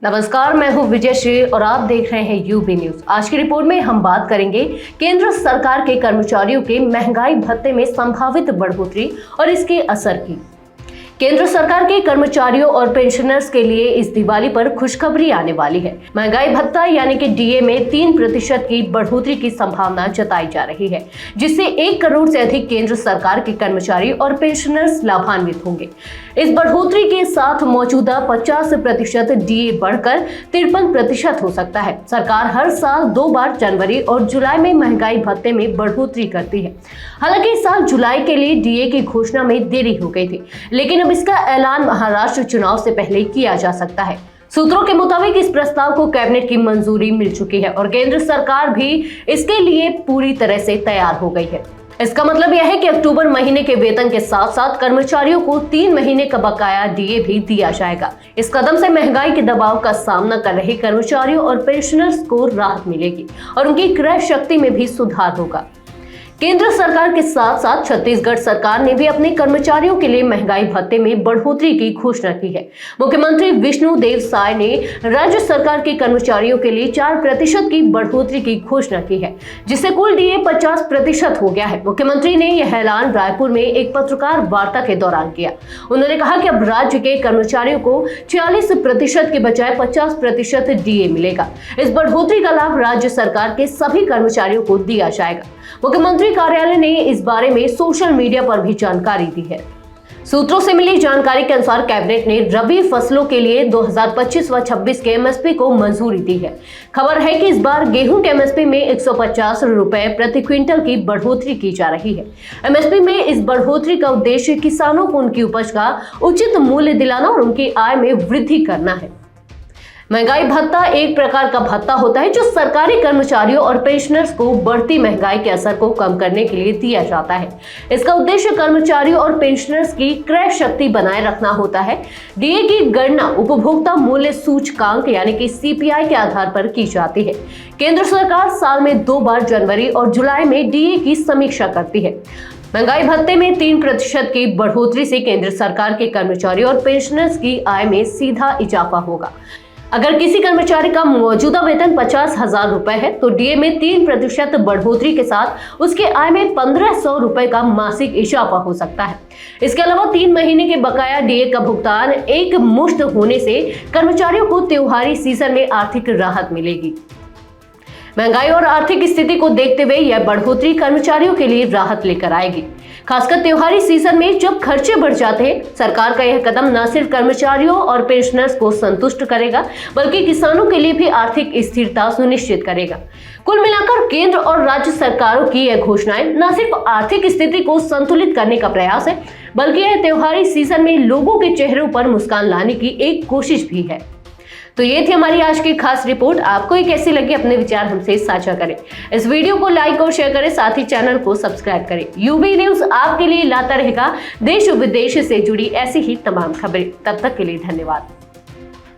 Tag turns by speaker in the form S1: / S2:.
S1: नमस्कार, मैं हूं विजय श्री और आप देख रहे हैं यूबी न्यूज। आज की रिपोर्ट में हम बात करेंगे केंद्र सरकार के कर्मचारियों के महंगाई भत्ते में संभावित बढ़ोतरी और इसके असर की। केंद्र सरकार के कर्मचारियों और पेंशनर्स के लिए इस दिवाली पर खुशखबरी आने वाली है। महंगाई भत्ता यानी कि डीए में 3% की बढ़ोतरी की संभावना जताई जा रही है, जिससे 1 करोड़ से अधिक केंद्र सरकार के कर्मचारी और पेंशनर्स लाभान्वित होंगे। इस बढ़ोतरी के साथ मौजूदा 50% डीए बढ़कर 53% हो सकता है। सरकार हर साल 2 बार जनवरी और जुलाई में महंगाई भत्ते में बढ़ोतरी करती है। हालांकि इस साल जुलाई के लिए डीए की घोषणा में देरी हो गई थी, लेकिन अब इसका ऐलान महाराष्ट्र चुनाव से पहले किया जा सकता है। सूत्रों के मुताबिक इस प्रस्ताव को कैबिनेट की मंजूरी मिल चुकी है और केंद्र सरकार भी इसके लिए पूरी तरह से तैयार हो गई है। इसका मतलब यह है कि अक्टूबर महीने के वेतन के साथ साथ कर्मचारियों को 3 महीने का बकाया डीए भी दिया जाएगा। इस कदम से महंगाई के दबाव का सामना कर रहे कर्मचारियों और पेंशनर्स को राहत मिलेगी और उनकी क्रय शक्ति में भी सुधार होगा। केंद्र सरकार के साथ साथ छत्तीसगढ़ सरकार ने भी अपने कर्मचारियों के लिए महंगाई भत्ते में बढ़ोतरी की घोषणा की है। मुख्यमंत्री विष्णुदेव साय ने राज्य सरकार के कर्मचारियों के लिए 4% की बढ़ोतरी की घोषणा की है, जिससे कुल डीए 50% हो गया है। मुख्यमंत्री ने यह ऐलान रायपुर में एक पत्रकार वार्ता के दौरान किया। उन्होंने कहा कि अब राज्य के कर्मचारियों को 46% के बजाय 50% डीए मिलेगा। इस बढ़ोतरी का लाभ राज्य सरकार के सभी कर्मचारियों को दिया जाएगा। मुख्यमंत्री कार्यालय ने इस बारे में सोशल मीडिया पर भी जानकारी दी है। सूत्रों से मिली जानकारी के अनुसार कैबिनेट ने रबी फसलों के लिए 2025 व 26 के एमएसपी को मंजूरी दी है। खबर है कि इस बार गेहूं के एमएसपी में 150 रुपए प्रति क्विंटल की बढ़ोतरी की जा रही है। एमएसपी में इस बढ़ोतरी का उद्देश्य किसानों को उनकी उपज का उचित मूल्य दिलाना और उनकी आय में वृद्धि करना है। महंगाई भत्ता एक प्रकार का भत्ता होता है जो सरकारी कर्मचारियों और पेंशनर्स को बढ़ती महंगाई के असर को कम करने के लिए दिया जाता है। इसका उद्देश्य कर्मचारियों और पेंशनर्स की क्रय शक्ति बनाए रखना होता है। डीए की गणना उपभोक्ता मूल्य सूचकांक यानी कि सीपीआई के आधार पर की जाती है। केंद्र सरकार साल में 2 बार जनवरी और जुलाई में डीए की समीक्षा करती है। महंगाई भत्ते में 3% की बढ़ोतरी से केंद्र सरकार के कर्मचारियों और पेंशनर्स की आय में सीधा इजाफा होगा। अगर किसी कर्मचारी का मौजूदा वेतन 50,000 रुपए है तो डीए में 3% बढ़ोतरी के साथ उसके आय में 1,500 रुपए का मासिक इजाफा हो सकता है। इसके अलावा 3 महीने के बकाया डीए का भुगतान एक मुश्त होने से कर्मचारियों को त्योहारी सीजन में आर्थिक राहत मिलेगी। महंगाई और आर्थिक स्थिति को देखते हुए यह बढ़ोतरी कर्मचारियों के लिए राहत लेकर आएगी, खासकर त्योहारी सीजन में जब खर्चे बढ़ जाते हैं। सरकार का यह कदम न सिर्फ कर्मचारियों और पेंशनर्स को संतुष्ट करेगा बल्कि किसानों के लिए भी आर्थिक स्थिरता सुनिश्चित करेगा। कुल मिलाकर केंद्र और राज्य सरकारों की यह घोषणाएं न सिर्फ आर्थिक स्थिति को संतुलित करने का प्रयास है बल्कि यह त्योहारी सीजन में लोगों के चेहरों पर मुस्कान लाने की एक कोशिश भी है। तो ये थी हमारी आज की खास रिपोर्ट। आपको ये कैसी लगी अपने विचार हमसे साझा करें। इस वीडियो को लाइक और शेयर करें, साथ ही चैनल को सब्सक्राइब करें। यूबी न्यूज आपके लिए लाता रहेगा देश और विदेश से जुड़ी ऐसी ही तमाम खबरें। तब तक के लिए धन्यवाद।